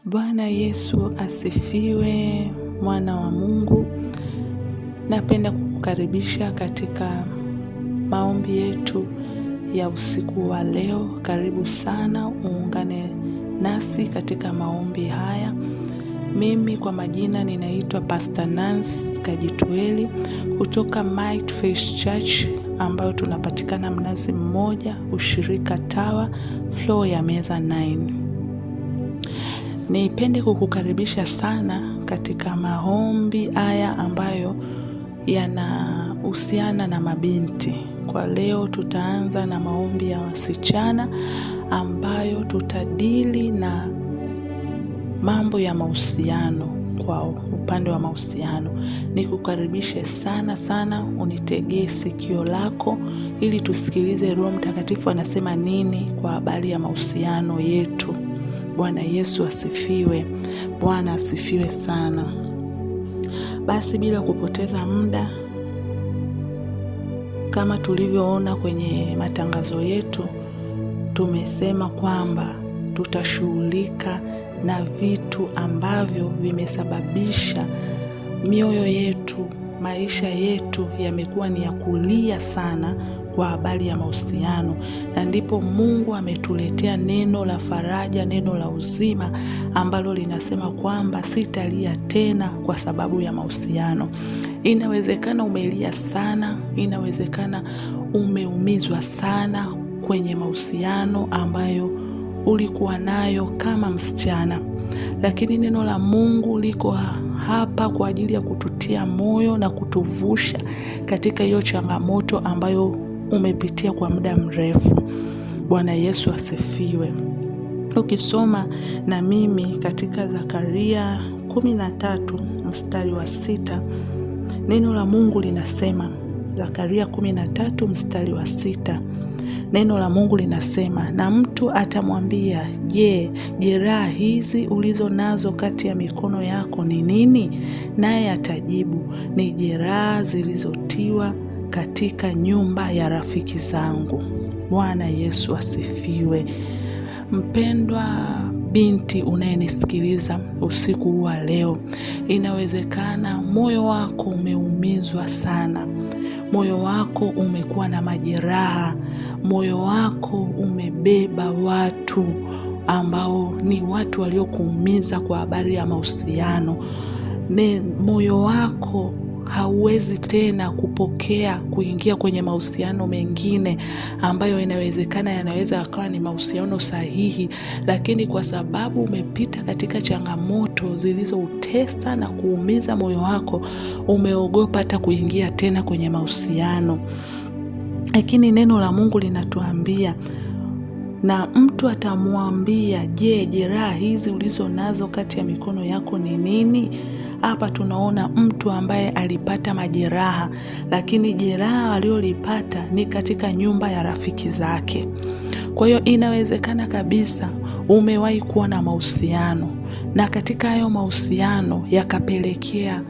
Bwana Yesu asifiwe, mwana wa Mungu. Napenda kukukaribisha katika maombi yetu ya usiku wa leo. Karibu sana uungane nasi katika maombi haya. Mimi kwa majina ninaitwa Pastor Nancy Kajitueli kutoka Might Faith Church ambayo tunapatikana Mnazi Mmoja, Ushirika Tower, floor ya meza 9. Nipende kukukaribisha sana katika maombi haya ambayo yanahusiana na mabinti. Kwa leo tutaanza na maombi ya wasichana ambayo tutadili na mambo ya mahusiano kwa upande wa mahusiano. Nikukaribishe sana unitegee sikio lako ili tusikilize Roho Mtakatifu anasema nini kwa habari ya mahusiano yetu. Bwana Yesu asifiwe. Bwana asifiwe sana. Basi bila kupoteza muda, kama tulivyoona kwenye matangazo yetu, tumesema kwamba tutashughulika na vitu ambavyo vimesababisha mioyo yetu, maisha yetu yamekuwa ni ya kulia sana kwa habari ya mahusiano, na ndipo Mungu ametuletea neno la faraja, neno la uzima ambalo linasema kwamba sitalia tena kwa sababu ya mahusiano. Inawezekana umelia sana, inawezekana umeumizwa sana kwenye mahusiano ambayo ulikuwa nayo kama msichana, lakini neno la Mungu liko hapa kwa ajili ya kututia moyo na kutuvusha katika hiyo changamoto ambayo umepitia kwa muda mrefu. Bwana Yesu asifiwe. Ukisoma na mimi katika Zakaria 13 mstari wa 6, neno la Mungu linasema, Zakaria 13 mstari wa 6, neno la Mungu linasema, na mtu atamwambia, je, jeraha hizi ulizo nazo kati ya mikono yako ni nini? Naye atajibu, ni jeraha zilizotiwa katika nyumba ya rafiki zangu. Bwana Yesu asifiwe. Mpendwa binti unayenisikiliza usiku wa leo, inawezekana moyo wako umeumizwa sana. Moyo wako umekuwa na majeraha. Moyo wako umebeba watu ambao ni watu waliokuumiza kwa habari ya mahusiano. Moyo wako hauwezi tena kupokea kuingia kwenye mahusiano mengine ambayo inawezekana yanaweza yakawa ni mahusiano sahihi, lakini kwa sababu umepita katika changamoto zilizoutesa na kuumiza moyo wako, umeogopa hata kuingia tena kwenye mahusiano. Lakini neno la Mungu linatuambia, na mtu atamwambia, je, jeraha hizi ulizo nazo kati ya mikono yako ni nini? Hapa tunaona mtu ambaye alipata majeraha, lakini jeraha alilolipata ni katika nyumba ya rafiki zake. Kwa hiyo inawezekana kabisa umewahi kuwa na mahusiano, na katika hayo mahusiano yakapelekea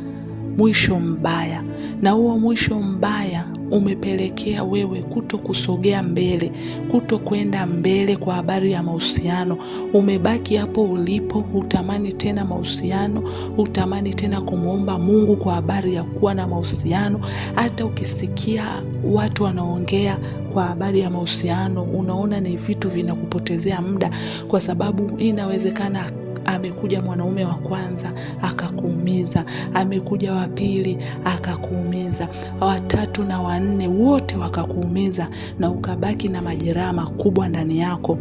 mwisho mbaya, na huo mwisho mbaya umepelekea wewe kuto kusogea mbele, kuto kwenda mbele kwa habari ya mahusiano. Umebaki hapo ulipo, hutamani tena mahusiano, hutamani tena kumuomba Mungu kwa habari ya kuwa na mahusiano. Hata ukisikia watu wanaongea kwa habari ya mahusiano, unaona ni vitu vinakupotezea muda, kwa sababu inawezekana amekuja mwanaume wa kwanza akakuumiza, amekuja wa pili akakuumiza, wa tatu na wa nne wote wakakuumiza, na ukabaki na majeraha makubwa ndani yako.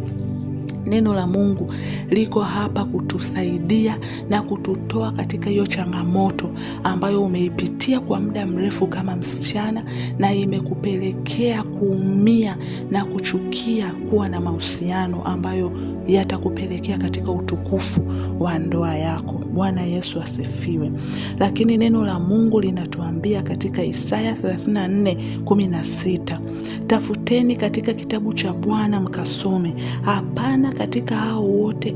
Neno la Mungu liko hapa kutusaidia na kututoa katika hiyo changamoto ambayo umeipitia kwa muda mrefu kama msichana, na imekupelekea kuumia na kuchukia kuwa na mahusiano ambayo yatakupelekea katika utukufu wa ndoa yako. Bwana Yesu asifiwe. Lakini neno la Mungu linatuambia katika Isaya 34:16, tafuteni katika kitabu cha Bwana mkasome, hapana katika hao wote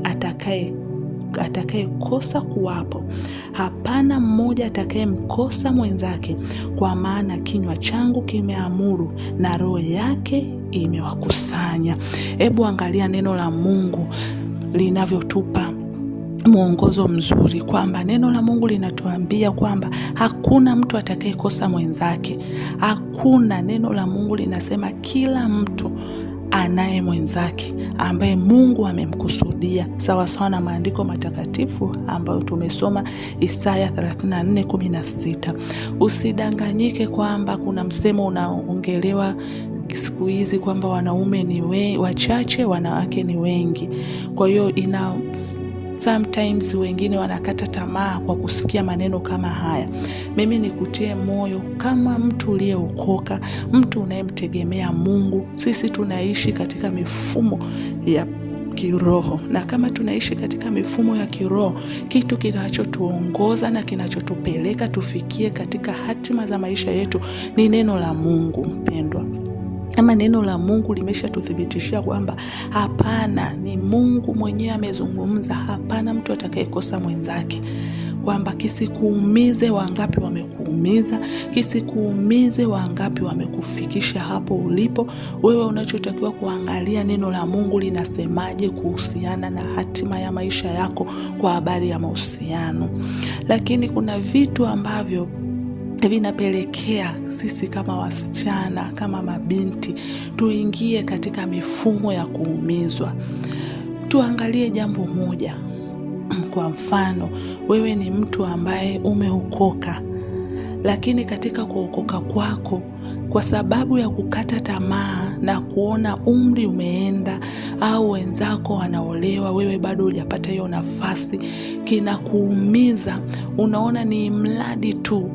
atakayekosa kuwapo, hapana mmoja atakayemkosa mwenzake, kwa maana kinywa changu kimeamuru na roho yake imewakusanya. Hebu angalia neno la Mungu linavyotupa mwongozo mzuri, kwamba neno la Mungu linatuambia kwamba hakuna mtu atakayekosa mwenzake. Hakuna. Neno la Mungu linasema kila mtu anaye mwenzake ambaye Mungu amemkusudia, sawa sawa na maandiko matakatifu ambayo tumesoma Isaya 34:16. Usidanganyike kwamba kuna msemo unaongelewa siku hizi kwamba wanaume ni wachache, wanawake ni wengi. Kwa hiyo sometimes wengine wanakata tamaa kwa kusikia maneno kama haya. Mimi nikutie moyo kama mtu uliyeokoka, mtu unayemtegemea Mungu. Sisi tunaishi katika mifumo ya kiroho, na kama tunaishi katika mifumo ya kiroho, kitu kinachotuongoza na kinachotupeleka tufikie katika hatima za maisha yetu ni neno la Mungu. Mpendwa, kama neno la Mungu limeshatuthibitishia kwamba hapana, ni Mungu mwenyewe amezungumza, hapana mtu atakayekosa mwenzake, kwamba kisikuumize wangapi wamekuumiza, kisikuumize wangapi wamekufikisha hapo ulipo. Wewe unachotakiwa kuangalia neno la Mungu linasemaje kuhusiana na hatima ya maisha yako kwa habari ya mahusiano. Lakini kuna vitu ambavyo vinapelekea sisi kama wasichana, kama mabinti, tuingie katika mifumo ya kuumizwa. Tuangalie jambo moja. Kwa mfano, wewe ni mtu ambaye umeokoka, lakini katika kuokoka kwako, kwa sababu ya kukata tamaa na kuona umri umeenda au wenzako wanaolewa, wewe bado hujapata hiyo nafasi, kinakuumiza. Unaona ni mradi tu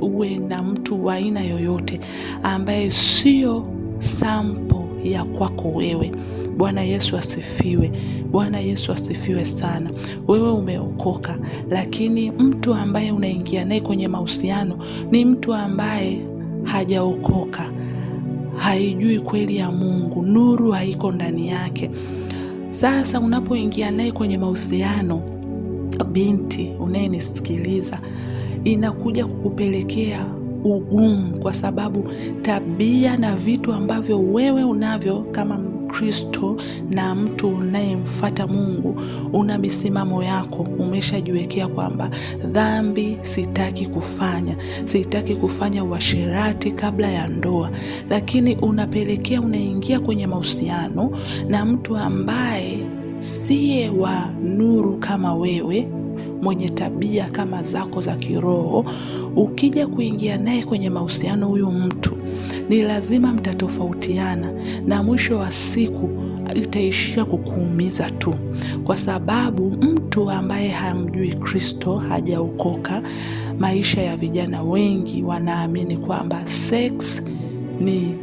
uwe na mtu wa aina yoyote ambaye sio sample ya kwako wewe. Bwana Yesu asifiwe. Bwana Yesu asifiwe sana. Wewe umeokoka, lakini mtu ambaye unaingia naye kwenye mahusiano ni mtu ambaye hajaokoka, haijui kweli ya Mungu, nuru haiko ndani yake. Sasa unapoingia naye kwenye mahusiano, binti unayenisikiliza, inakuja kukupelekea ugumu, kwa sababu tabia na vitu ambavyo wewe unavyo kama Kristo na mtu unayemfuata Mungu, una misimamo yako, umeshajiwekea kwamba dhambi sitaki kufanya uasherati kabla ya ndoa. Lakini unapelekea unaingia kwenye mahusiano na mtu ambaye siye wa nuru kama wewe, mwenye tabia kama zako za kiroho. Ukija kuingia naye kwenye mahusiano, huyu mtu ni lazima mtatofautiana, na mwisho wa siku itaishia kukuumiza tu, kwa sababu mtu ambaye hamjui Kristo, hajaokoka. Maisha ya vijana wengi wanaamini kwamba sex ni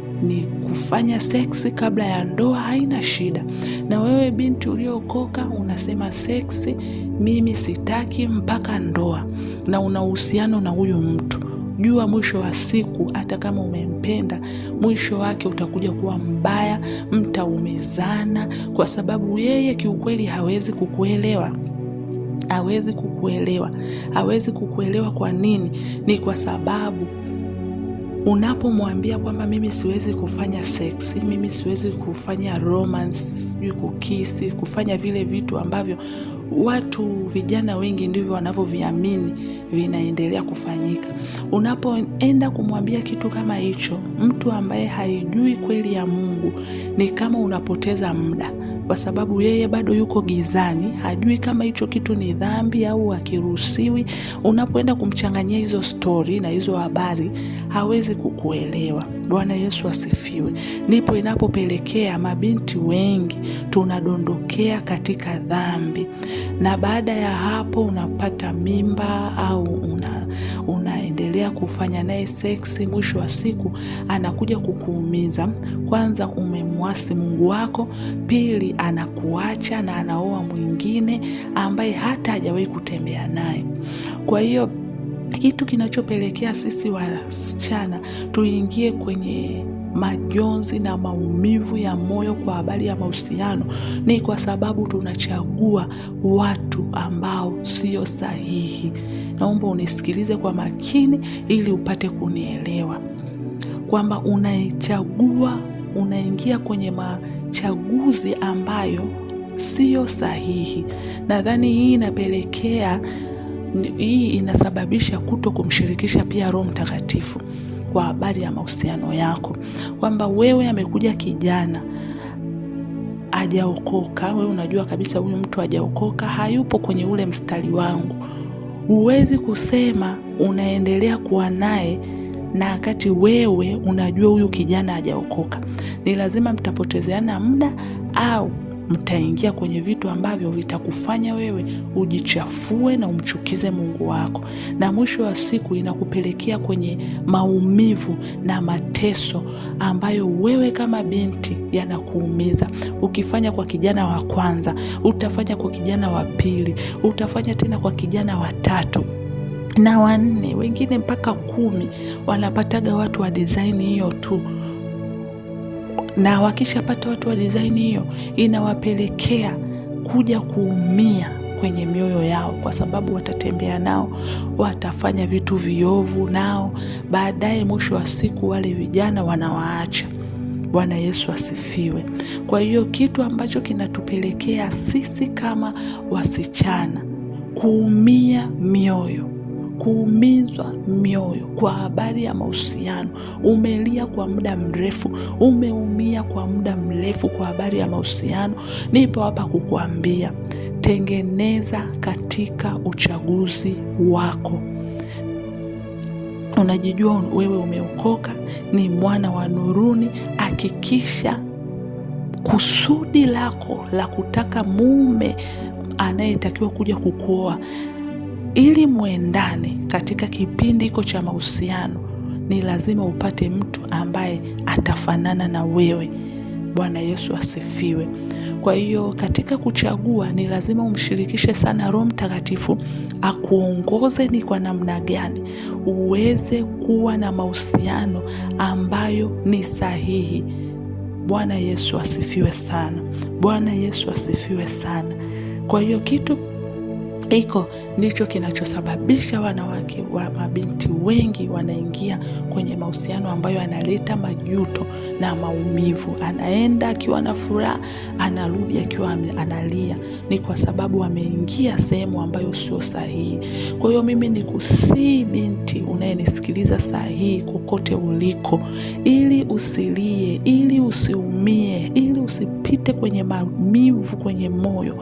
kufanya seksi kabla ya ndoa, haina shida. Na wewe binti uliokoka unasema seksi mimi sitaki mpaka ndoa, na una uhusiano na huyu mtu. Jua mwisho wa siku, hata kama umempenda, mwisho wake utakuja kuwa mbaya, mtaumizana, kwa sababu yeye kiukweli hawezi kukuelewa. Hawezi kukuelewa. Kwa nini? Ni kwa sababu unapomwambia kwamba mimi siwezi kufanya seksi, mimi siwezi kufanya romance, sijui kukisi, kufanya vile vitu ambavyo watu vijana wengi ndivyo wanavyoviamini vinaendelea kufanyika. Unapoenda kumwambia kitu kama hicho mtu ambaye haijui kweli ya Mungu, ni kama unapoteza muda, kwa sababu yeye bado yuko gizani, hajui kama hicho kitu ni dhambi au hakiruhusiwi. Unapoenda kumchanganyia hizo story na hizo habari, hawezi kukuelewa. Bwana Yesu asifiwe. Ndipo inapopelekea mabinti wengi tunadondokea katika dhambi, na baada ya hapo unapata mimba au unaendelea kufanya naye seksi. Mwisho wa siku anakuja kukuumiza. Kwanza umemwasi Mungu wako, pili anakuacha na anaoa mwingine ambaye hata hajawahi kutembea naye. Kwa hiyo kitu kinachopelekea sisi wasichana tuingie kwenye majonzi na maumivu ya moyo kwa habari ya mahusiano ni kwa sababu tunachagua watu ambao sio sahihi. Naomba unisikilize kwa makini ili upate kunielewa kwamba unaingia kwenye machaguzi ambayo sio sahihi. Nadhani hii inasababisha kuto kumshirikisha pia Roho Mtakatifu kwa habari ya mahusiano yako, kwamba wewe amekuja kijana hajaokoka, wewe unajua kabisa huyu mtu hajaokoka, hayupo kwenye ule mstari wangu. Huwezi kusema unaendelea kuwa naye na wakati wewe unajua huyu kijana hajaokoka. Ni lazima mtapotezeana muda au mtaingia kwenye vitu ambavyo vitakufanya wewe ujichafue na umchukize Mungu wako, na mwisho wa siku inakupelekea kwenye maumivu na mateso ambayo wewe kama binti yanakuumiza. Ukifanya kwa kijana wa kwanza, utafanya kwa kijana wa pili, utafanya tena kwa kijana wa tatu na wa nne, wengine mpaka 10 wanapataga watu wa design hiyo tu. Na wakishapata watu wa design hiyo, inawapelekea kuja kuumia kwenye mioyo yao, kwa sababu watatembea nao, watafanya vitu viovu nao, baadaye mwisho wa siku wale vijana wanawaacha. Bwana Yesu asifiwe. Kwa hiyo kitu ambacho kinatupelekea sisi kama wasichana kuumia mioyo, kuumizwa mioyo kwa habari ya mahusiano. Umelia kwa muda mrefu, umeumia kwa muda mrefu kwa habari ya mahusiano. Nipo hapa kukuambia, tengeneza katika uchaguzi wako. Unajijua wewe umeokoka, ni mwana wa nuruni. Hakikisha kusudi lako la kutaka mume anayetakiwa kuja kukuoa ili muendane katika kipindi hiko cha mahusiano, ni lazima upate mtu ambaye atafanana na wewe. Bwana Yesu asifiwe. Kwa hiyo katika kuchagua ni lazima umshirikishe sana Roho Mtakatifu akuongoze ni kwa namna gani uweze kuwa na mahusiano ambayo ni sahihi. Bwana Yesu asifiwe sana. Bwana Yesu asifiwe sana. Kwa hiyo kitu hiko ndicho kinachosababisha wanawake wa mabinti wengi wanaingia kwenye mahusiano ambayo analeta majuto na maumivu. Anaenda akiwa na furaha, anarudi akiwa analia. Ni kwa sababu wameingia sehemu ambayo sio sahihi. Kwa hiyo mimi nikusii binti unayenisikiliza sahihi kokote uliko, ili usilie, ili usiumie, ili usipite kwenye maumivu kwenye moyo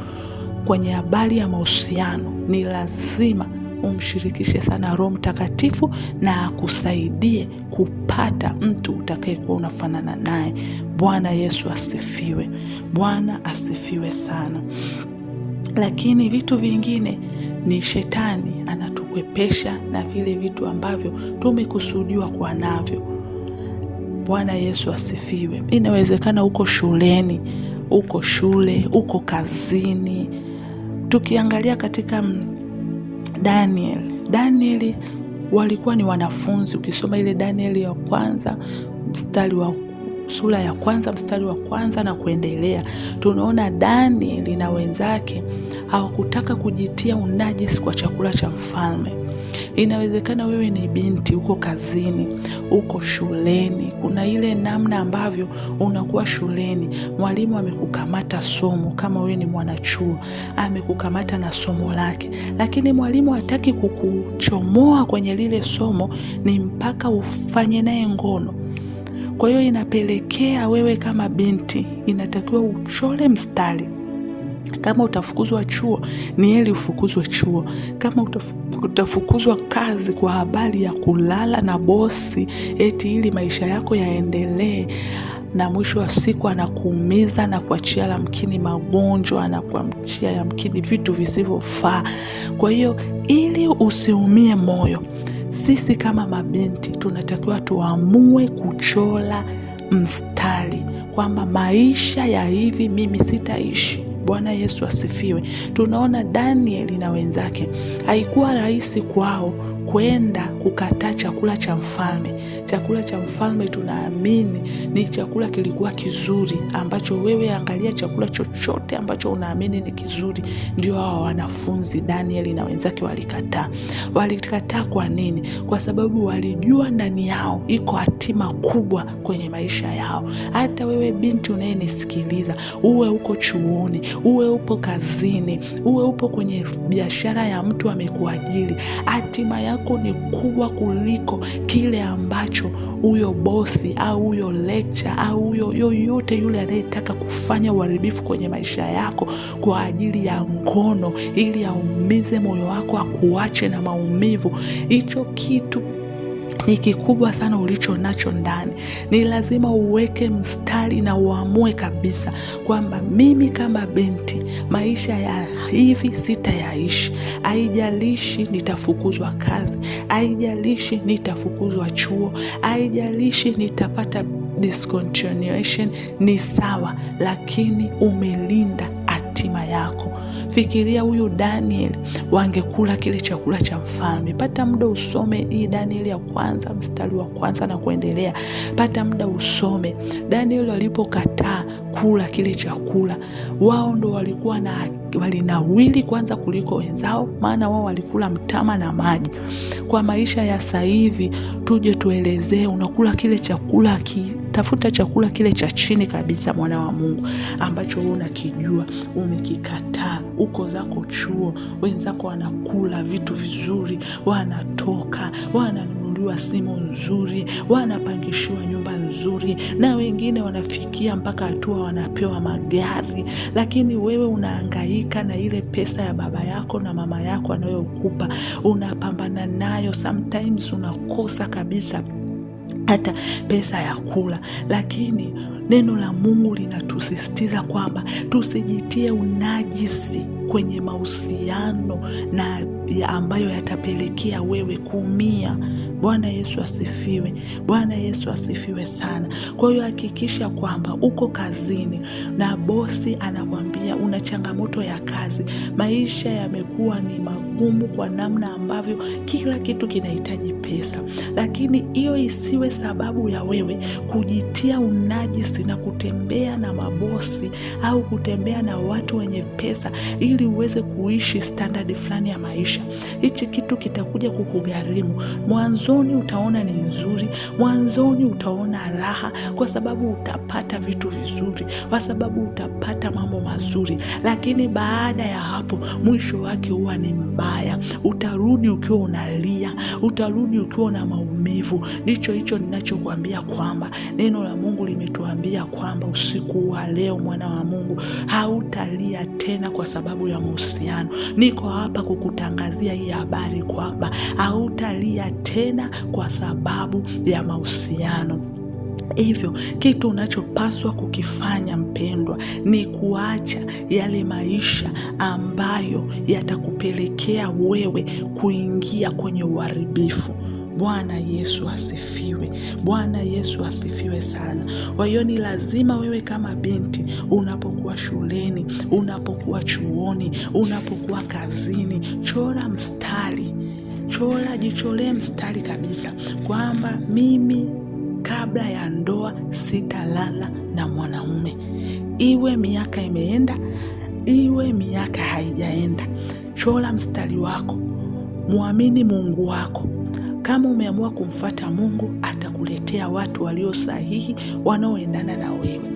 kwenye habari ya mahusiano, ni lazima umshirikishe sana Roho Mtakatifu na akusaidie kupata mtu utakayekuwa unafanana naye. Bwana Yesu asifiwe. Bwana asifiwe sana. Lakini vitu vingine ni shetani anatukwepesha na vile vitu ambavyo tumekusudiwa kuwa navyo. Bwana Yesu asifiwe. Inawezekana uko shuleni, uko shule, uko kazini. Tukiangalia katika Danieli walikuwa ni wanafunzi. Ukisoma ile Danieli ya kwanza sura ya kwanza mstari wa kwanza na kuendelea, tunaona Danieli na wenzake hawakutaka kujitia unajisi kwa chakula cha mfalme. Inawezekana wewe ni binti, uko kazini, uko shuleni. Kuna ile namna ambavyo unakuwa shuleni, mwalimu amekukamata somo, kama wewe ni mwanachuo, amekukamata na somo lake, lakini mwalimu hataki kukuchomoa kwenye lile somo, ni mpaka ufanye naye ngono. Kwa hiyo inapelekea wewe kama binti inatakiwa uchole mstari. Kama utafukuzwa chuo, ni heri ufukuzwe chuo. Kama utafukuzwa kazi kwa habari ya kulala na bosi eti ili maisha yako yaendelee, na mwisho wa siku anakuumiza na kuachia yamkini magonjwa, na kuachia yamkini vitu visivyofaa. Kwa hiyo ili usiumie moyo, sisi kama mabinti tunatakiwa tuamue kuchola mstari kwamba maisha ya hivi mimi sitaishi. Bwana Yesu asifiwe. Tunaona Danieli na wenzake haikuwa rahisi kwao kwenda kukataa chakula cha mfalme. Chakula cha mfalme tunaamini ni chakula kilikuwa kizuri, ambacho wewe angalia chakula chochote ambacho unaamini ni kizuri, ndio hao wanafunzi Danieli na wenzake walikataa. Walikataa kwa nini? Kwa sababu walijua ndani yao iko hatima kubwa kwenye maisha yao. Hata wewe binti unayenisikiliza, uwe uko chuoni, uwe upo kazini, uwe upo kwenye biashara ya mtu amekuajiri, hatima yako ni kubwa kuliko kile ambacho huyo bosi au huyo lecturer au huyo yoyote yule anayetaka kufanya uharibifu kwenye maisha yako kwa ajili ya ngono, ili aumize moyo wako, akuache na maumivu. Hicho kitu ni kikubwa sana ulicho nacho ndani. Ni lazima uweke mstari na uamue kabisa kwamba mimi kama binti, maisha ya hivi sitayaishi. Haijalishi nitafukuzwa kazi, haijalishi nitafukuzwa chuo, haijalishi nitapata discontinuation, ni sawa, lakini umelinda hatima yako. Fikiria huyu Daniel, wangekula kile chakula cha mfalme. Pata muda usome hii Daniel ya kwanza mstari wa kwanza na kuendelea. Pata muda usome. Daniel walipokataa kula kile chakula, wao ndo walikuwa walinawili kwanza kuliko wenzao, maana wao walikula mtama na maji. Kwa maisha ya sasa hivi tuje tuelezee, unakula kile chakula, tafuta chakula kile cha chini kabisa, mwana wa Mungu, ambacho wewe unakijua, umekikataa. Uko zako chuo, wenzako wanakula vitu vizuri, wanatoka, wananunuliwa simu nzuri, wanapangishiwa nyumba nzuri, na wengine wanafikia mpaka hatua wanapewa magari, lakini wewe unahangaika na ile pesa ya baba yako na mama yako anayokupa, unapambana nayo, sometimes unakosa kabisa hata pesa ya kula. Lakini neno la Mungu linatusisitiza kwamba tusijitie unajisi kwenye mahusiano na ambayo yatapelekea wewe kuumia. Bwana Yesu asifiwe. Bwana Yesu asifiwe sana. Kwa hiyo hakikisha kwamba uko kazini na bosi anakwambia una changamoto ya kazi, maisha yamekuwa ni magumu kwa namna ambavyo kila kitu kinahitaji pesa, lakini hiyo isiwe sababu ya wewe kujitia unajisi na kutembea na mabosi au kutembea na watu wenye pesa ili uweze kuishi standard fulani ya maisha. Hichi kitu kitakuja kukugharimu. Mwanzoni utaona ni nzuri, mwanzoni utaona raha, kwa sababu utapata vitu vizuri, kwa sababu utapata mambo mazuri, lakini baada ya hapo mwisho wake huwa ni mbaya. Utarudi ukiwa unalia, utarudi ukiwa na maumivu. Ndicho hicho ninachokuambia kwamba neno la Mungu limetuambia kwamba usiku wa leo, mwana wa Mungu, hautalia tena kwa sababu ya mahusiano. Niko hapa kukutangazia hii habari kwamba hautalia tena kwa sababu ya mahusiano. Hivyo kitu unachopaswa kukifanya, mpendwa, ni kuacha yale maisha ambayo yatakupelekea wewe kuingia kwenye uharibifu. Bwana Yesu asifiwe. Bwana Yesu asifiwe sana. Kwa hiyo ni lazima wewe kama binti, unapokuwa shuleni, unapokuwa chuoni, unapokuwa kazini, chora mstari. Jicholee mstari kabisa kwamba mimi kabla ya ndoa sitalala na mwanaume. Iwe miaka imeenda, iwe miaka haijaenda. Chora mstari wako. Muamini Mungu wako. Kama umeamua kumfuata Mungu, atakuletea watu walio sahihi, wanaoendana na wewe.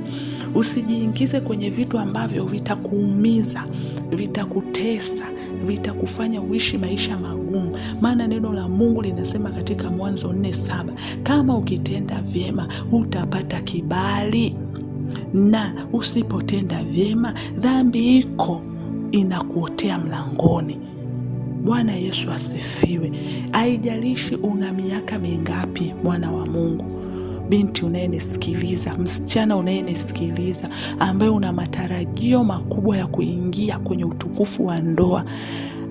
Usijiingize kwenye vitu ambavyo vitakuumiza, vitakutesa, vitakufanya uishi maisha magumu. Maana neno la Mungu linasema katika Mwanzo 4:7, kama ukitenda vyema utapata kibali, na usipotenda vyema dhambi iko inakuotea mlangoni. Bwana Yesu asifiwe. Haijalishi una miaka mingapi, mwana wa Mungu, binti unayenisikiliza, msichana unayenisikiliza, ambaye una matarajio makubwa ya kuingia kwenye utukufu wa ndoa.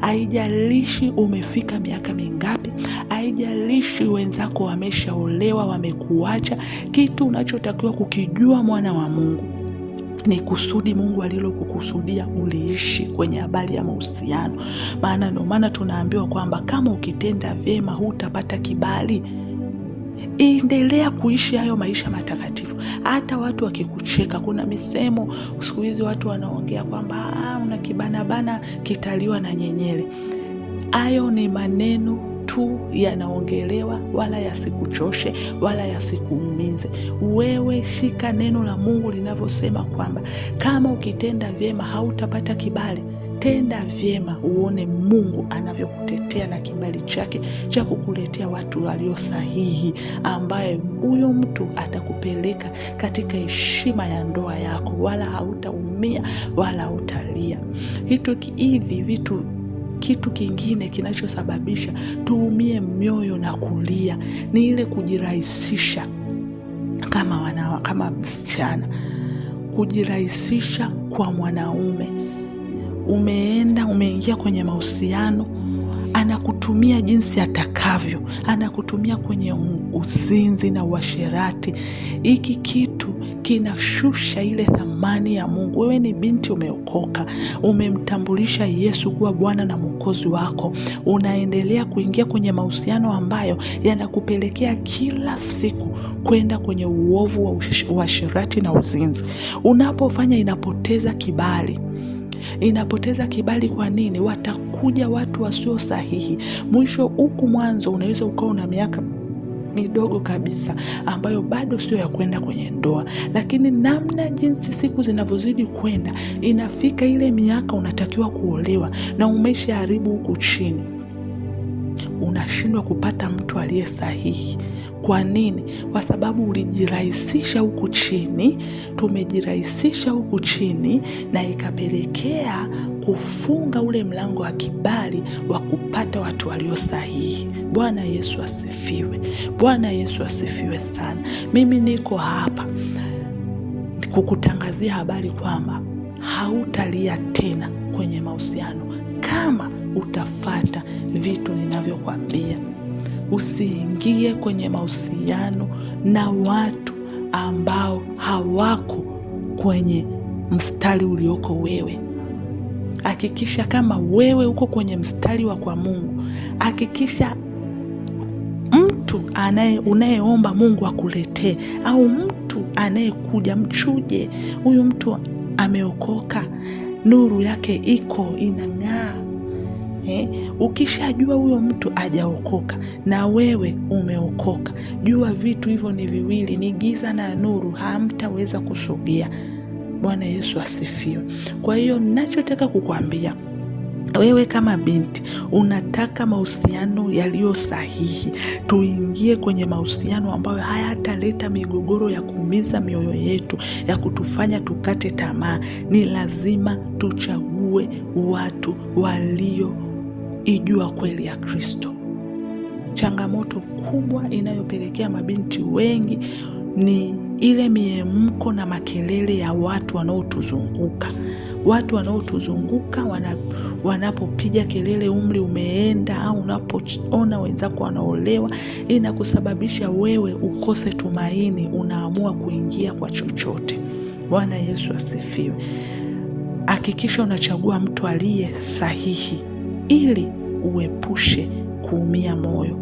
Haijalishi umefika miaka mingapi, haijalishi wenzako wameshaolewa, wamekuacha. Kitu unachotakiwa kukijua, mwana wa Mungu, ni kusudi Mungu alilokukusudia uliishi kwenye habari ya mahusiano. Maana ndio maana tunaambiwa kwamba kama ukitenda vyema hutapata kibali. Endelea kuishi hayo maisha matakatifu. Hata watu wakikucheka, kuna misemo siku hizi watu wanaongea kwamba una kibanabana kitaliwa na nyenyele. Hayo ni maneno tu yanaongelewa, wala yasikuchoshe wala yasikuumize. Wewe shika neno la Mungu linavyosema kwamba kama ukitenda vyema hautapata kibali. Tenda vyema uone Mungu anavyokutetea na kibali chake cha kukuletea watu walio sahihi, ambaye huyo mtu atakupeleka katika heshima ya ndoa yako, wala hautaumia wala hautalia. Kitu kingine kinachosababisha tuumie mioyo na kulia ni ile kujirahisisha kama msichana, kujirahisisha kwa mwanaume. Umeingia kwenye mahusiano, anakutumia jinsi atakavyo, anakutumia kwenye uzinzi na uasherati. Hiki kitu kinashusha ile thamani ya Mungu. Wewe ni binti, umeokoka, umemtambulisha Yesu kuwa Bwana na Mwokozi wako, unaendelea kuingia kwenye mahusiano ambayo yanakupelekea kila siku kwenda kwenye uovu wa uasherati na uzinzi. Unapofanya inapoteza kibali. Kwa nini? Watakuja watu wasio sahihi. Mwisho huku mwanzo unaweza ukawa una miaka midogo kabisa ambayo bado sio ya kwenda kwenye ndoa, lakini namna jinsi siku zinavyozidi kwenda, inafika ile miaka unatakiwa kuolewa na umeshaharibu huku chini, unashindwa kupata mtu aliye sahihi. Kwa nini? Kwa sababu ulijirahisisha huku chini, tumejirahisisha huku chini, na ikapelekea kufunga ule mlango wa kibali wa kupata watu walio sahihi. Bwana Yesu asifiwe. Bwana Yesu asifiwe sana. Mimi niko hapa kukutangazia habari kwamba hautalia tena kwenye mahusiano kama utafata vitu ninavyokwambia. Usiingie kwenye mahusiano na watu ambao hawako kwenye mstari ulioko wewe. Hakikisha kama wewe uko kwenye mstari wa kwa Mungu, hakikisha mtu unayeomba Mungu akuletee, au mtu anayekuja, mchuje huyu mtu ameokoka, nuru yake iko inang'aa. Ukishajua huyo mtu hajaokoka na wewe umeokoka, jua vitu hivyo ni viwili, ni giza na nuru, hamtaweza kusogea. Bwana Yesu asifiwe. Kwa hiyo ninachotaka kukwambia wewe kama binti, unataka mahusiano yaliyo sahihi, tuingie kwenye mahusiano ambayo hayataleta migogoro ya kuumiza mioyo yetu, ya kutufanya tukate tamaa. Ni lazima tuchague watu walioijua kweli ya Kristo. Changamoto kubwa inayopelekea mabinti wengi ni ile miemko na makelele ya watu wanaotuzunguka. Watu wanaotuzunguka wanapopiga kelele, umri umeenda, au unapoona wenzako wanaolewa, inakusababisha wewe ukose tumaini, unaamua kuingia kwa chochote. Bwana Yesu asifiwe. Hakikisha unachagua mtu aliye sahihi ili uepushe kuumia moyo.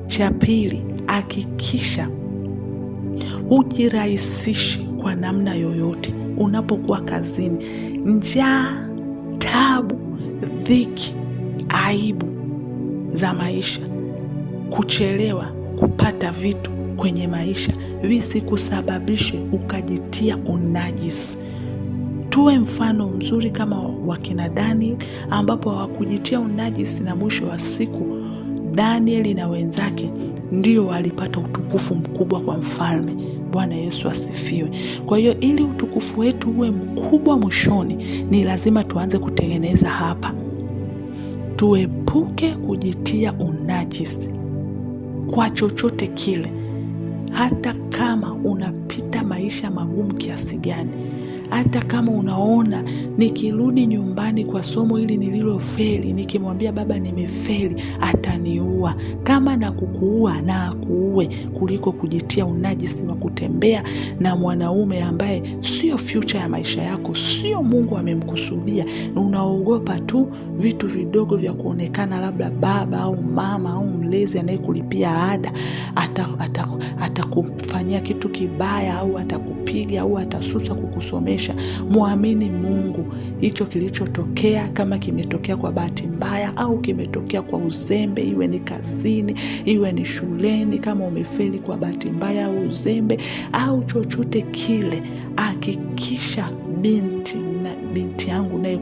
Cha pili, hakikisha ujirahisishe kwa namna yoyote. Unapokuwa kazini, njaa, tabu, dhiki, aibu za maisha, kuchelewa kupata vitu kwenye maisha visikusababishe ukajitia unajisi. Tuwe mfano mzuri kama wakina Daniel, ambapo hawakujitia unajisi, na mwisho wa siku Daniel na wenzake ndio walipata utukufu mkubwa kwa mfalme. Bwana Yesu asifiwe. Kwa hiyo ili utukufu wetu uwe mkubwa mwishoni, ni lazima tuanze kutengeneza hapa. Tuepuke kujitia unajisi kwa chochote kile. Hata kama unapita maisha magumu kiasi gani, Hata kama unaona nikirudi nyumbani kwa somo hili nililofeli, nikimwambia baba nimefeli, ataniua. Kama na kukuua na akuue, kuliko kujitia unajisi wa kutembea na mwanaume ambaye sio future ya maisha yako, sio Mungu amemkusudia. Unaogopa tu vitu vidogo vya kuonekana, labda baba au mama au mlezi anayekulipia ada atakufanyia kitu kibaya, au atakupiga, au atasusa kukusomesha. Muamini Mungu. Hicho kilichotokea, kama kimetokea kwa bahati mbaya au kimetokea kwa uzembe, iwe ni kazini, iwe ni shuleni, kama umefeli kwa bahati mbaya au uzembe au chochote kile, hakikisha binti yangu naye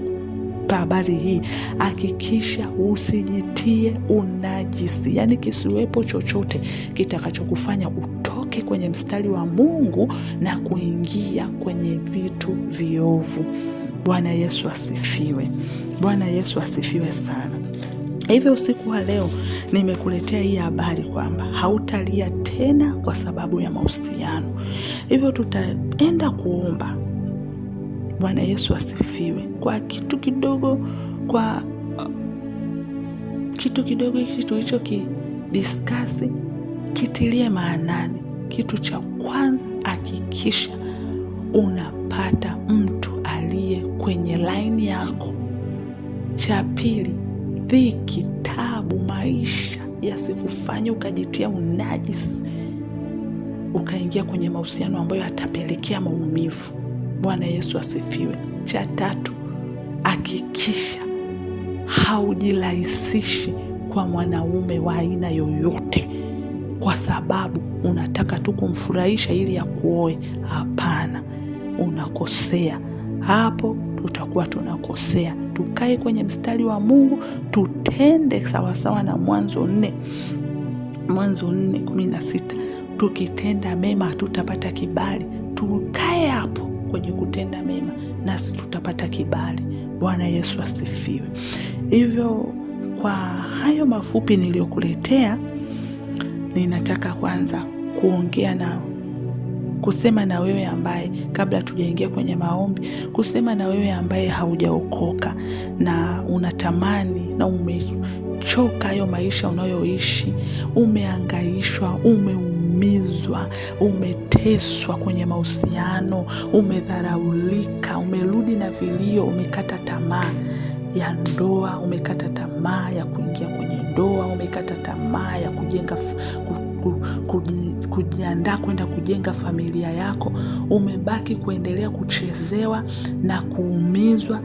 habari hii, hakikisha usijitie unajisi. Yani kisiwepo chochote kitakachokufanya utoke kwenye mstari wa Mungu na kuingia kwenye vitu viovu. Bwana Yesu asifiwe. Bwana Yesu asifiwe sana. Hivyo usiku wa leo nimekuletea hii habari kwamba hautalia tena kwa sababu ya mahusiano. Hivyo tutaenda kuomba. Bwana Yesu asifiwe. Kwa kitu kidogo hiki tulicho kidiskasi, kitilie maanani. Kitu cha kwanza, hakikisha unapata mtu aliye kwenye laini yako. Cha pili, dhiki, tabu, maisha yasikufanye ukajitia unajisi, ukaingia kwenye mahusiano ambayo yatapelekea maumivu. Bwana Yesu asifiwe. Cha tatu, hakikisha haujirahisishi kwa mwanaume wa aina yoyote kwa sababu unataka tu kumfurahisha ili akuoe. Hapana, unakosea hapo. Tutakuwa tunakosea. Tukae kwenye mstari wa Mungu, tutende sawasawa na Mwanzo 4:16. Tukitenda mema hatutapata kibali. Tukae hapo kwenye kutenda mema, nasi tutapata kibali. Bwana Yesu asifiwe. Hivyo kwa hayo mafupi niliyokuletea, ninataka kwanza kusema na wewe ambaye, kabla tujaingia kwenye maombi, kusema na wewe ambaye haujaokoka na unatamani na umechoka hayo maisha unayoishi, umehangaishwa, umeumizwa, umeteswa kwenye mahusiano, umedharaulika, umerudi na vilio, umekata tamaa ya ndoa, umekata tamaa ya kuingia kwenye ndoa, umekata tamaa ya kujiandaa kwenda kujenga familia yako, umebaki kuendelea kuchezewa na kuumizwa.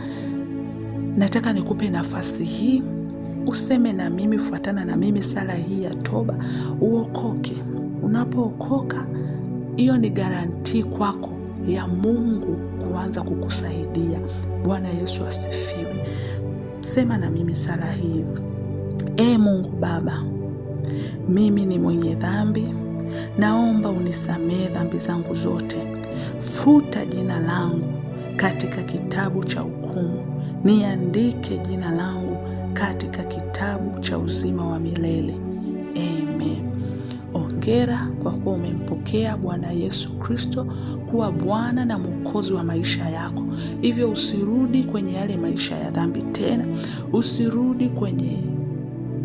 Nataka nikupe nafasi hii, useme na mimi, fuatana na mimi sala hii ya toba, uokoke. Unapookoka, hiyo ni garanti kwako ya Mungu kuanza kukusaidia. Bwana Yesu asifiwe. Sema na mimi sala hii. Mungu Baba, mimi ni mwenye dhambi, naomba unisamehe dhambi zangu zote. Futa jina langu katika kitabu cha hukumu, niandike jina langu katika kitabu cha uzima wa milele. Amen. Hongera kwa kuwa umempokea Bwana Yesu Kristo kuwa Bwana na Mwokozi wa maisha yako. Hivyo usirudi kwenye yale maisha ya dhambi tena, usirudi kwenye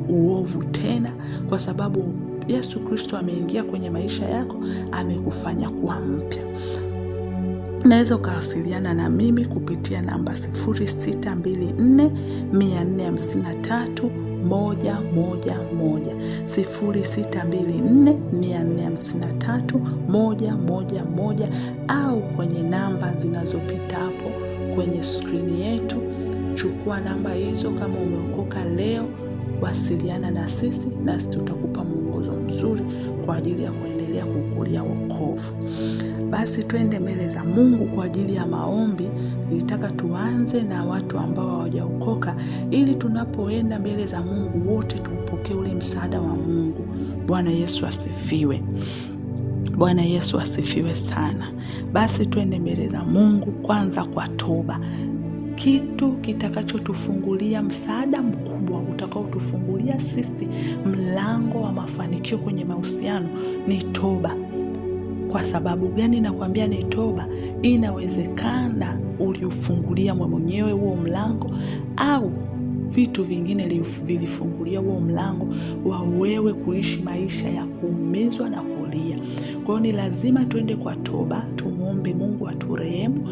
uovu tena, kwa sababu Yesu Kristo ameingia kwenye maisha yako, amekufanya kuwa mpya. Unaweza ukawasiliana na mimi kupitia namba 0624453111, 0624453111, au kwenye namba zinazopita hapo kwenye skrini yetu. Chukua namba hizo. Kama umeokoka leo, wasiliana na sisi, nasi tutakupa mwongozo mzuri kwa ajili ya kuendelea kukulia wokovu. Basi twende mbele za Mungu kwa ajili ya maombi. Nilitaka tuanze na watu ambao hawajaokoka, ili tunapoenda mbele za Mungu wote tupokee ule msaada wa Mungu. Bwana Yesu asifiwe. Bwana Yesu asifiwe sana. Basi twende mbele za Mungu kwanza kwa toba. Kitu kitakachotufungulia msaada mkubwa utakaotufungulia sisi mlango wa mafanikio kwenye mahusiano ni toba. Kwa sababu gani nakwambia ni toba? Inawezekana uliufungulia mwenyewe huo mlango, au vitu vingine vilifungulia huo mlango wa wewe kuishi maisha ya kuumizwa na kulia. Kwa hiyo ni lazima tuende kwa toba, tumuombe Mungu aturehemu,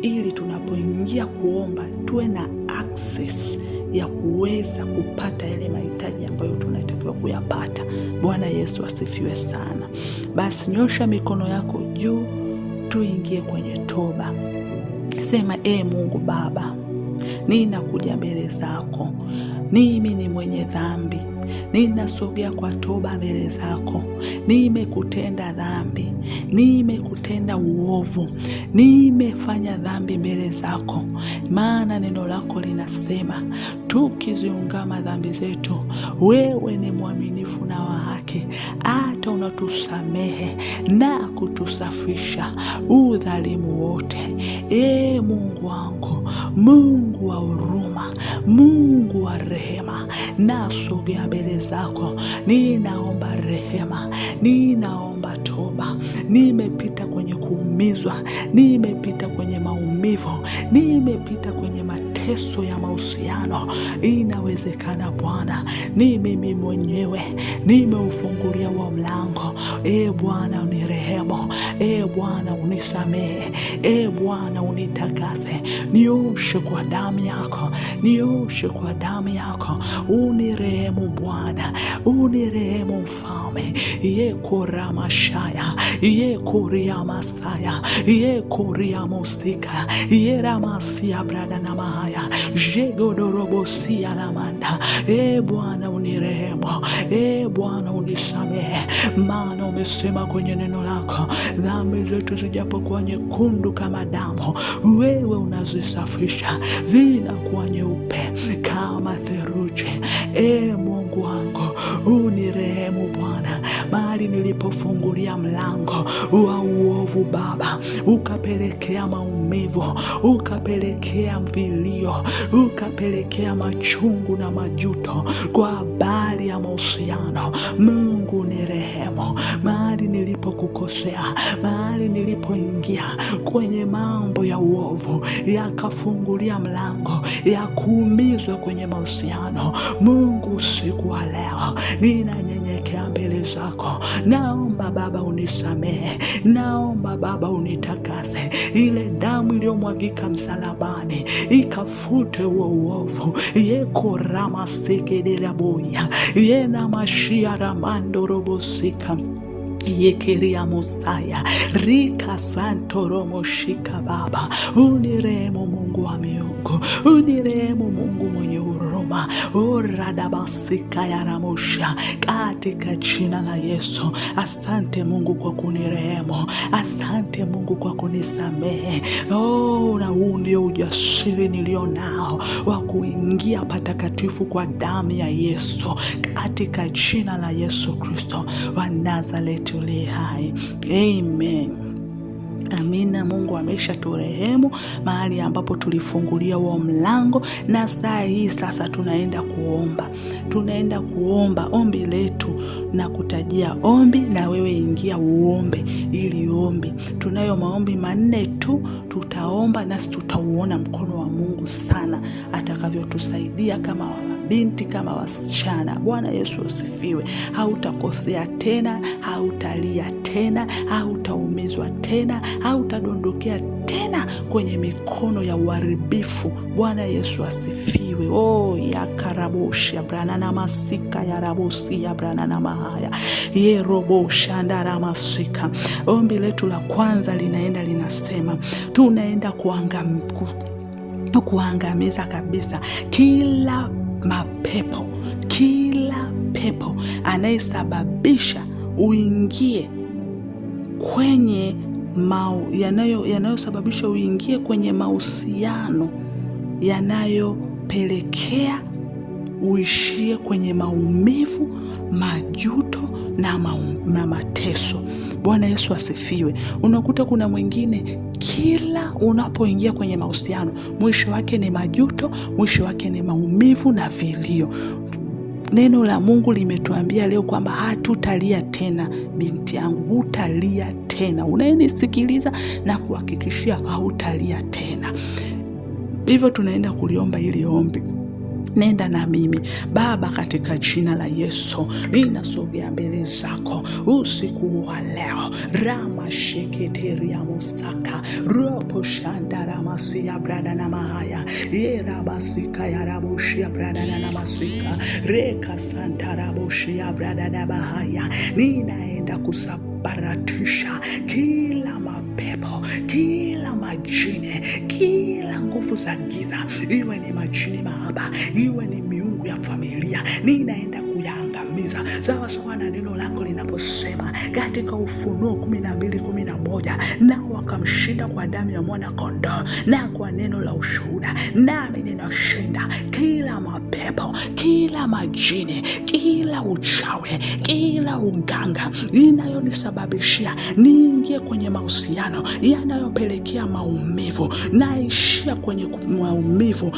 ili tunapoingia kuomba tuwe na access ya kuweza kupata yale mahitaji ambayo tunatakiwa kuyapata. Bwana Yesu asifiwe sana. Basi nyosha mikono yako juu, tuingie kwenye toba. Sema, Mungu Baba, ninakuja mbele zako, mimi ni mwenye dhambi, ninasogea kwa toba mbele zako. Nimekutenda dhambi, nimekutenda uovu, nimefanya dhambi mbele zako. Maana neno lako linasema tukiziungama dhambi zetu, wewe ni mwaminifu na wa haki, hata unatusamehe na kutusafisha udhalimu wote. Mungu wangu, Mungu wa huruma, Mungu wa rehema, nasogea mbele zako, ninaomba rehema, ninaomba toba. Nimepita kwenye kuumizwa, nimepita kwenye maumivu, nimepita kwenye mateso ya mahusiano. Inawezekana Bwana ni mimi mwenyewe nimeufungulia wa mlango. Bwana unirehemu, Bwana unisamehe, Bwana unitakase, nioshe kwa damu yako, nioshe kwa damu yako. Unirehemu Bwana, unirehemu Mfalme. Yekoramashaya, yekoriamasaya, yekoriamosika, yeramasia brada na mahaya, jegodorobosia lamanda. Bwana unirehemu, Bwana unisamehe. Maana umesema kwenye neno lako, dhambi zetu zijapokuwa nyekundu kama damu, wewe unazisafisha zinakuwa nyeupe kama theluji. Mungu wangu, unirehemu Bwana. Mahali nilipofungulia mlango wa uovu Baba, ukapelekea maumivu, ukapelekea vilio, ukapelekea machungu na majuto kwa habari ya mahusiano, Mungu nirehemu. Mahali nilipokukosea, mahali nilipoingia kwenye mambo ya uovu, yakafungulia mlango ya kuumizwa kwenye mahusiano, Mungu usiku wa leo ninanyenyekea mbele zako. Naomba Baba unisamehe, naomba Baba unitakase. Ile damu iliyomwagika msalabani ikafute huo uovu. Yekorama sekederaboya, yena mashia ramando robosika, yekeria Mosaya rika santoromo shika. Baba unirehemu, Mungu wa miungu, unirehemu, Mungu mwenye huruma. Oradabasika ya ramosha, katika jina la Yesu. Asante Mungu kwa kunirehemu, asante Mungu kwa kunisamehe. Na huu ndio ujasiri nilio nao wa kuingia patakatifu kwa damu ya Yesu, katika jina la Yesu Kristo wa Nazareti uliye hai. Amen. Amina. Mungu amesha turehemu mahali ambapo tulifungulia huo mlango, na saa hii sasa tunaenda kuomba. Tunaenda kuomba ombi letu na kutajia ombi, na wewe ingia uombe ili ombi. Tunayo maombi 4 tu, tutaomba nasi tutauona mkono wa Mungu sana atakavyotusaidia kama binti, kama wasichana. Bwana Yesu asifiwe. Hautakosea tena, hautalia tena, hautaumizwa tena, hautadondokea tena kwenye mikono ya uharibifu. Bwana Yesu asifiwe. Ya karaboshi ya brana na masika ya rabosi ya brana na mahaya ye roboshi andara masika. Ombi letu la kwanza linasema tunaenda kuangamiza kabisa kila mapepo, kila pepo anayesababisha uingie kwenye yanayosababisha uingie kwenye mahusiano yanayopelekea uishie kwenye maumivu, majuto na mateso. Bwana Yesu asifiwe. Unakuta kuna mwingine kila unapoingia kwenye mahusiano mwisho wake ni majuto, mwisho wake ni maumivu na vilio. Neno la Mungu limetuambia leo kwamba hatutalia tena, binti yangu, hutalia tena. tena. Unayenisikiliza na kuhakikishia hautalia tena. Hivyo tunaenda kuliomba hili ombi. Nenda na mimi. Baba, katika jina la Yesu ninasogea mbele zako usiku wa leo. Rama sheketeria musaka ropo shandara masia brada na mahaya yera basika ya rabushia brada na masika reka santa rabushia brada na bahaya. Ninaenda kusabaratisha kila mapepo, kila majini, kila nguvu za giza, iwe ni majini mahaba, iwe ni miungu ya familia, ninaenda kuyaangamiza sawa sawa na neno lako linaposema katika Ufunuo 12:11, nao wakamshinda kwa damu ya mwana kondoo na kwa neno la ushuhuda. Nami ninashinda kila mapepo, kila majini, kila uchawi, kila uganga inayonisababishia niingie kwenye mahusiano yanayopelekea maumivu. Naishia kwenye maumivu,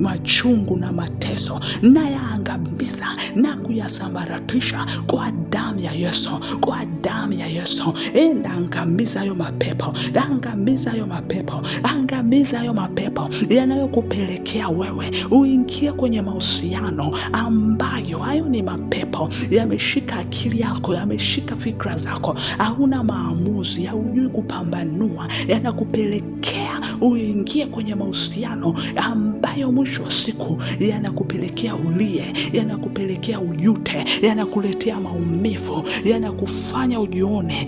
machungu na mateso, na yaangamiza na kuyasambaratisha kwa damu ya Yesu, kwa damu ya Yesu. Enda angamiza hayo mapepo, angamiza hayo mapepo, angamiza hayo mapepo yanayokupelekea wewe uingie kwenye mahusiano ambayo hayo ni mapepo yameshika akili yako, yameshika fikra zako, hauna maamuzi, haujui kupambanua, yanakupelekea uingie kwenye mahusiano ambayo mwisho wa siku yanakupelekea ulie, yanakupelekea ujute, yanakuletea maumivu, yanakufanya ujione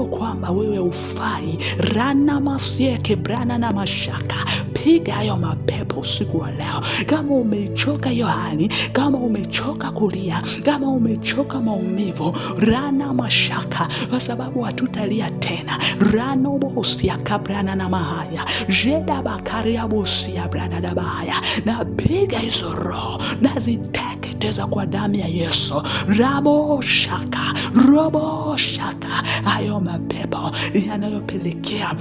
kwamba wewe ufai. Rana masieke brana na mashaka. Piga hayo mapepo usiku wa leo. Kama umechoka hiyo hali, kama umechoka kulia, kama umechoka maumivu, rana mashaka, kwa sababu hatutalia tena. Rana bosia kabrana na mahaya jeda bakari ya bosia brana na bahaya. Na piga hizo roho na ziteketeza kwa damu ya Yesu. Rabo shaka, robo shaka, hayo mapepo yanayopelekea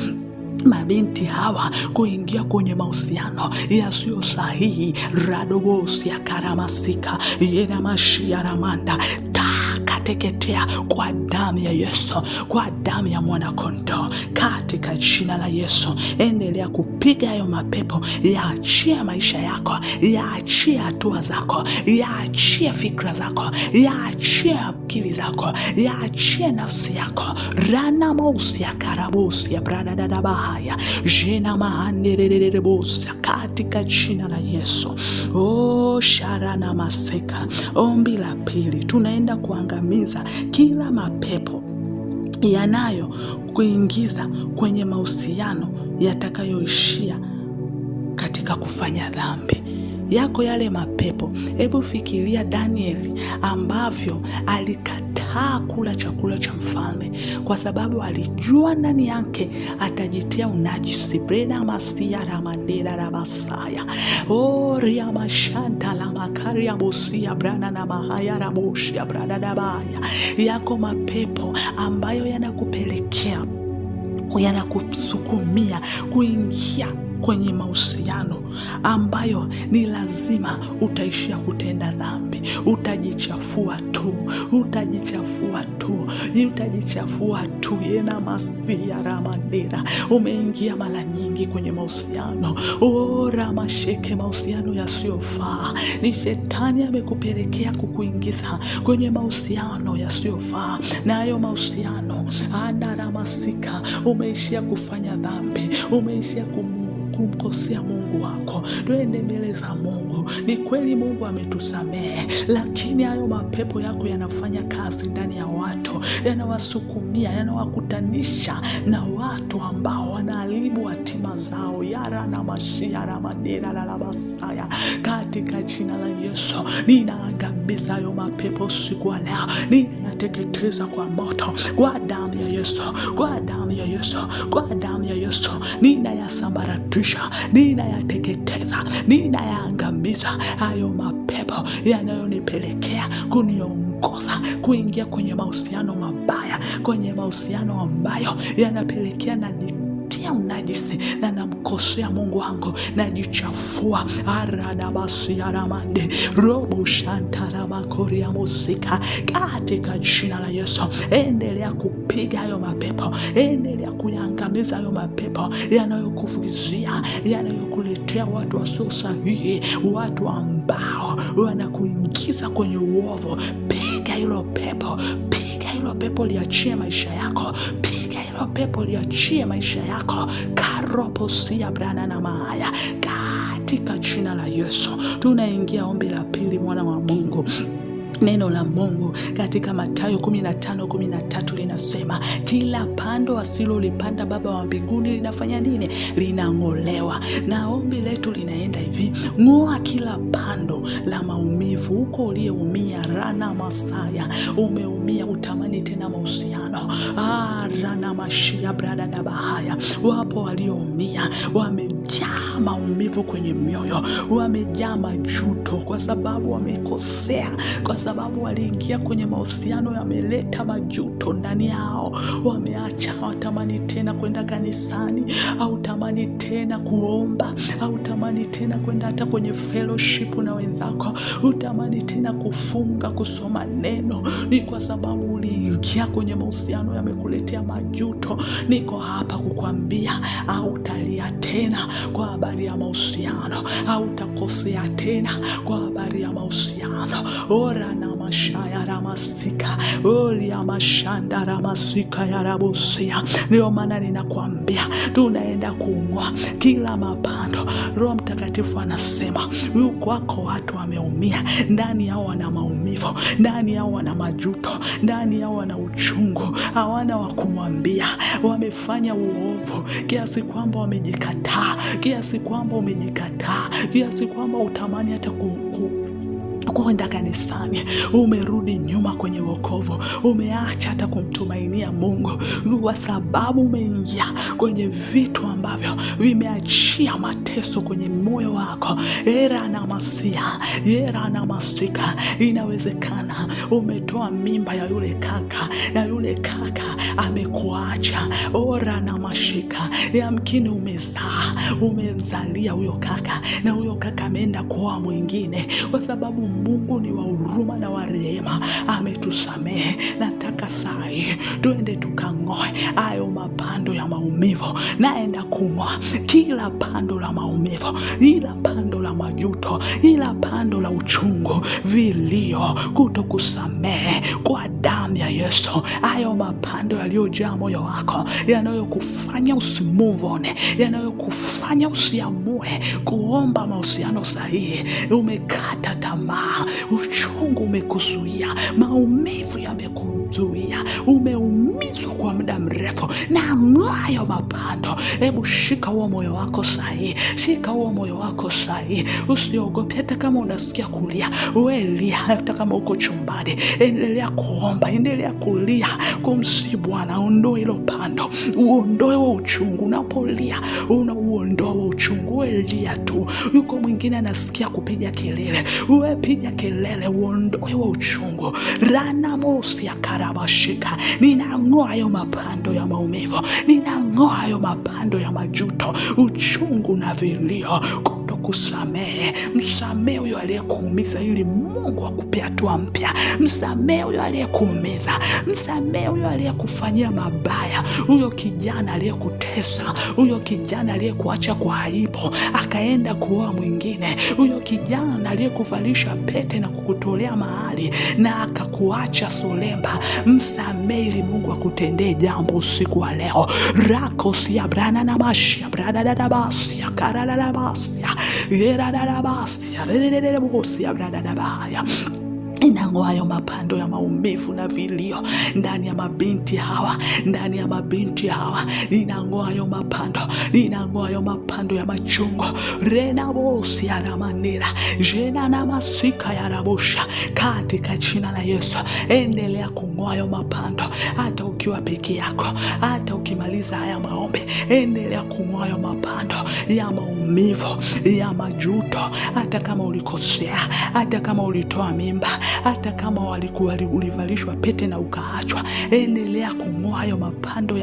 mabinti hawa kuingia kwenye mahusiano yasiyo sahihi. Radobosi ya karamasika yena mashia ramanda teketea kwa damu ya Yesu, kwa damu ya mwana kondoo, katika jina la Yesu. Endelea kupiga hayo mapepo, yaachie maisha yako, yaachie hatua zako, yaachie fikra zako, yaachie akili zako, yaachie nafsi yako. Rana mausi ya karabusi ya brada dada bahaya jina mahandererebosa, katika jina la Yesu. Sharana maseka. Ombi la pili, tunaenda kuangamiza kila mapepo yanayo kuingiza kwenye mahusiano yatakayoishia katika kufanya dhambi yako. Yale mapepo, hebu fikiria Danieli ambavyo alikataa kula chakula cha mfalme kwa sababu alijua ndani yake atajitia unajisi. Brena masia ramandera rabasaya ria mashanta la makari ya bosia brana na mahaya raboshi ya brada dabaya. Yako mapepo ambayo yanakupelekea, yanakusukumia kuingia kwenye mahusiano ambayo ni lazima utaishia kutenda dhambi. Utajichafua tu, utajichafua tu, utajichafua tu. Yena masia ramandera. Umeingia mara nyingi kwenye mahusiano ramasheke, mahusiano yasiyofaa. Ni shetani amekupelekea kukuingiza kwenye mahusiano yasiyofaa, na hayo mahusiano andaramasika, umeishia kufanya dhambi, umeishia kumkosea Mungu wako. Twende mbele za Mungu. Ni kweli Mungu ametusamehe, lakini hayo mapepo yako yanafanya kazi ndani ya watu, yanawasukumia, yanawakutanisha na watu ambao wanaharibu hatima zao. Yara na mashia ramadera la labasaya, katika jina la Yesu ninaangamiza hayo mapepo siku ya leo. Ninayateketeza kwa moto, kwa damu ya Yesu, kwa damu ya Yesu, kwa damu ya Yesu. Ninayasambaratisha, ninayateketeza, ninayaangamiza hayo mapepo yanayonipelekea kuniongoza kuingia kwenye mahusiano mabaya, kwenye mahusiano ambayo yanapelekea na namfanyia unajisi na namkosea Mungu wangu, najichafua. Aradabasi aramande robo shantarama koria musika, katika jina la Yesu. Endelea kupiga hayo mapepo, endelea kuyaangamiza hayo mapepo yanayokuvizia, yanayokuletea watu wasio sahihi, watu ambao wanakuingiza kwenye uovu. Piga hilo pepo, piga hilo pepo, liachie maisha yako. Piga hilo pepo, liachie maisha yako. Karoposia brana na maaya, katika jina la Yesu. Tunaingia ombi la pili, mwana wa Mungu. Neno la Mungu katika Mathayo 15:13 linasema, kila pando asilolipanda Baba wa mbinguni linafanya nini? Linang'olewa. Na ombi letu linaenda hivi: ng'oa kila pando la maumivu huko uliyeumia. Rana masaya, umeumia, utamani tena mahusiano. Rana mashia brada na bahaya. Wapo walioumia, wamejaa maumivu kwenye mioyo, wamejaa majuto kwa sababu wamekosea, kwa sababu waliingia kwenye mahusiano yameleta majuto ndani yao. Wameacha, hawatamani tena kwenda kanisani, hautamani tena kuomba, hautamani tena kwenda hata kwenye fellowship na wenzako, utamani tena kufunga, kusoma neno. Ni kwa sababu uliingia kwenye mahusiano yamekuletea majuto. Niko hapa kukwambia, hautalia tena kwa habari ya mahusiano, hautakosea tena kwa habari ya mahusiano. Ora na mashaya ramasika, ori ya mashanda ramasika ya rabusia. Ndio maana ninakwambia tunaenda kung'oa kila mapando. Roho Mtakatifu anasema yuko wako watu wameumia, ndani yao wana maumivu, ndani yao wana majuto, ndani yao wana uchungu, hawana wa kumwambia. Wamefanya uovu kiasi kwamba wamejikataa, kiasi kwamba umejikataa, kiasi kwamba utamani hata kwenda kanisani. Umerudi nyuma kwenye wokovu, umeacha hata kumtumainia Mungu kwa sababu umeingia kwenye vitu ambavyo vimeachia mateso kwenye moyo wako. Era na masia, era na masika. Inawezekana umetoa mimba ya yule kaka, na yule kaka amekuacha. Ora na mashika, yamkini umemzalia huyo kaka, na huyo kaka ameenda kuoa mwingine. Kwa sababu Mungu ni wa huruma na wa rehema, ametusamehe. Nataka saa hii tuende tukang'oe hayo mapando ya maumivu. Naenda kung'oa kila pando la maumivu, ila pando la majuto, ila pando la uchungu, vilio, kutokusamehe kwa damu ya Yesu. Hayo mapando yaliyojaa moyo wako, yanayokufanya usimove on, yanayokufanya usiamue kuomba mahusiano sahihi. Umekata tamaa, uchungu umekuzuia, maumivu yamekuzuia, umeumizwa kwa muda mrefu. Na ng'oa mapando. Hebu shika huo moyo wako sahihi, shika huo moyo wako sahihi. Usiogope hata kama unasikia kulia, wewe lia. Hata kama uko chumbani, endelea kuomba, endelea kulia, kumsihi Bwana ondoe hilo pando, uondoe huo uchungu. Unapolia unauondoa huo uchungu, wewe lia tu. Yuko mwingine anasikia kupiga kelele, wewe piga kelele, uondoe huo uchungu. Rana mosi ya karabashika. Ninang'oa hayo mapando ya maumivu, ninang'oa hayo mapando ya majuto, uchungu na vilio, kusamehe. Msamehe huyo aliyekuumiza ili Mungu akupe hatua mpya. Msamehe huyo aliyekuumiza, msamehe huyo aliyekufanyia mabaya, huyo kijana aliyekutesa, huyo kijana aliyekuacha kwa aibu akaenda kuoa mwingine, huyo kijana aliyekuvalisha pete na kukutolea mahali na akakuacha solemba. Msamehe ili Mungu akutendee jambo usiku wa leo. Rako siya brana na mashia brada da basia karala da basia era da basia rere bosia brada da bahaya. Inang'oa hayo mapando ya maumivu na vilio ndani ya mabinti hawa, ndani ya mabinti hawa. Ninang'oa hayo mapando, ninang'oa hayo mapando ya machungu. Rena bosi ya ramanira, jena na masika ya rabosha, katika jina la Yesu. Endelea kung'oa hayo mapando, hata ukiwa peke yako, hata ukimaliza haya maombi, endelea kung'oa hayo mapando ya maumivu, ya majuto. Hata kama ulikosea, hata kama ulitoa mimba, hata kama ulivalishwa pete na ukaachwa, endelea kung'oa hayo mapando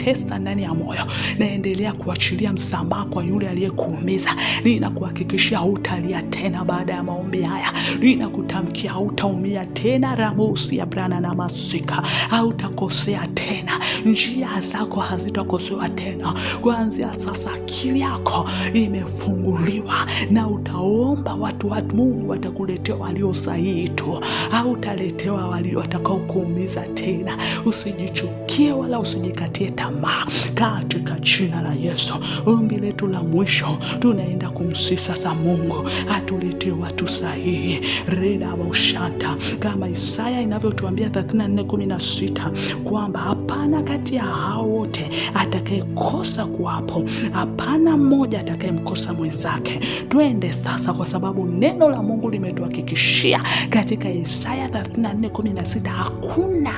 kutesa ndani ya moyo, naendelea kuachilia msamaha kwa yule aliyekuumiza. Ninakuhakikishia hutalia tena baada ya maombi haya. Ninakutamkia hautaumia tena, ramosi ya brana na masika. Hautakosea tena, njia zako hazitakosewa tena. Kuanzia sasa akili yako imefunguliwa na utaomba watu wa Mungu watakuletea walio sahihi tu. Hautaletewa walio watakao kuumiza tena. Usijichukie wala usijikatie tamaa katika jina la Yesu. Ombi letu la mwisho, tunaenda kumsihi sasa Mungu atuletee watu sahihi. Reda baushanta, kama Isaya inavyotuambia 34:16 kwamba hapana kati ya hao wote atakayekosa kuwapo, hapana mmoja atakayemkosa mwenzake. Twende sasa, kwa sababu neno la Mungu limetuhakikishia katika Isaya 34:16 hakuna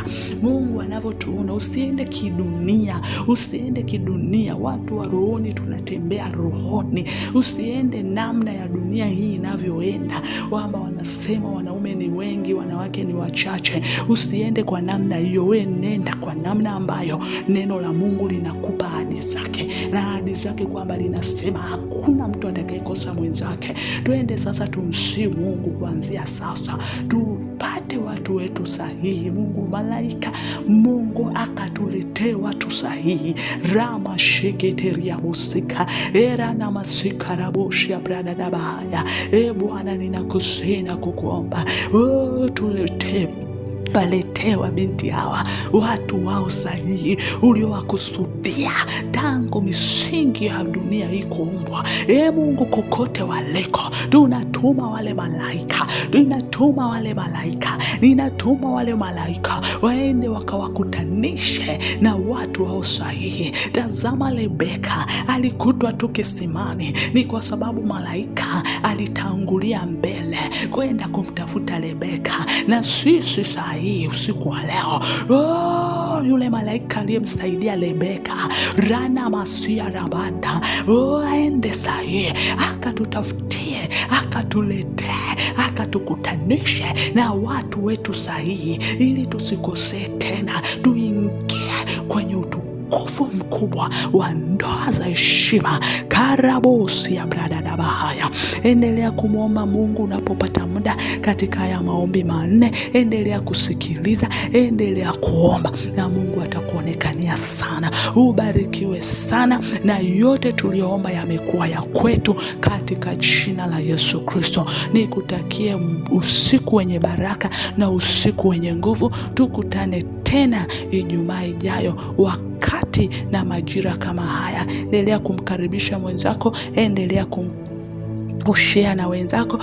Mungu anavyotuona. Usiende kidunia, usiende kidunia. Watu wa rohoni tunatembea rohoni. Usiende namna ya dunia hii inavyoenda, kwamba wanasema wanaume ni wengi, wanawake ni wachache. Usiende kwa namna hiyo. Wewe nenda kwa namna ambayo neno la Mungu linakupa ahadi zake, na ahadi zake kwamba linasema hakuna mtu atakayekosa mwenzake. Twende sasa tumsihi Mungu kuanzia sasa, tupate watu wetu sahihi. Mungu malaika, Mungu akatuletee watu sahihi. Rama sheketeria musika era na masika raboshi ya brada da bahaya. Bwana ninakusina kukuomba, tuletee waletewa binti hawa watu wao sahihi uliowakusudia tangu misingi ya dunia hii kuumbwa. Mungu, kokote waliko, tunatuma wale malaika, ninatuma wale malaika waende wakawakutanishe na watu wao sahihi. Tazama, Rebeka alikutwa tu kisimani, ni kwa sababu malaika alitangulia mbele kwenda kumtafuta Rebeka. Na sisi sahihi usiku wa leo, yule malaika aliyemsaidia Rebeka, rana masia rabanda, aende sahihi akatutafutie, akatuletee, akatukutanishe na watu wetu sahihi, ili tusikosee tena, tuingie kwenye utukufu mkubwa wa ndoa za heshima. Karabosi ya brada da bahaya. Endelea kumwomba Mungu unapopata muda katika haya maombi manne. Endelea kusikiliza, endelea kuomba, na Mungu atakuonekania sana. Ubarikiwe sana, na yote tuliyoomba yamekuwa ya kwetu katika jina la Yesu Kristo. Nikutakie usiku wenye baraka na usiku wenye nguvu. Tukutane tena Ijumaa ijayo wakati na majira kama haya. Endelea kumkaribisha mwenzako, endelea kushare na wenzako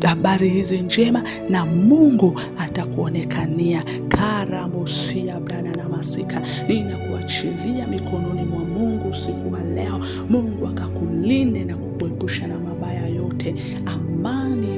habari hizi njema, na Mungu atakuonekania. Karamusia brana na masika, ninakuachilia mikononi mwa Mungu usiku wa leo. Mungu akakulinde na kukuepusha na mabaya yote. Amani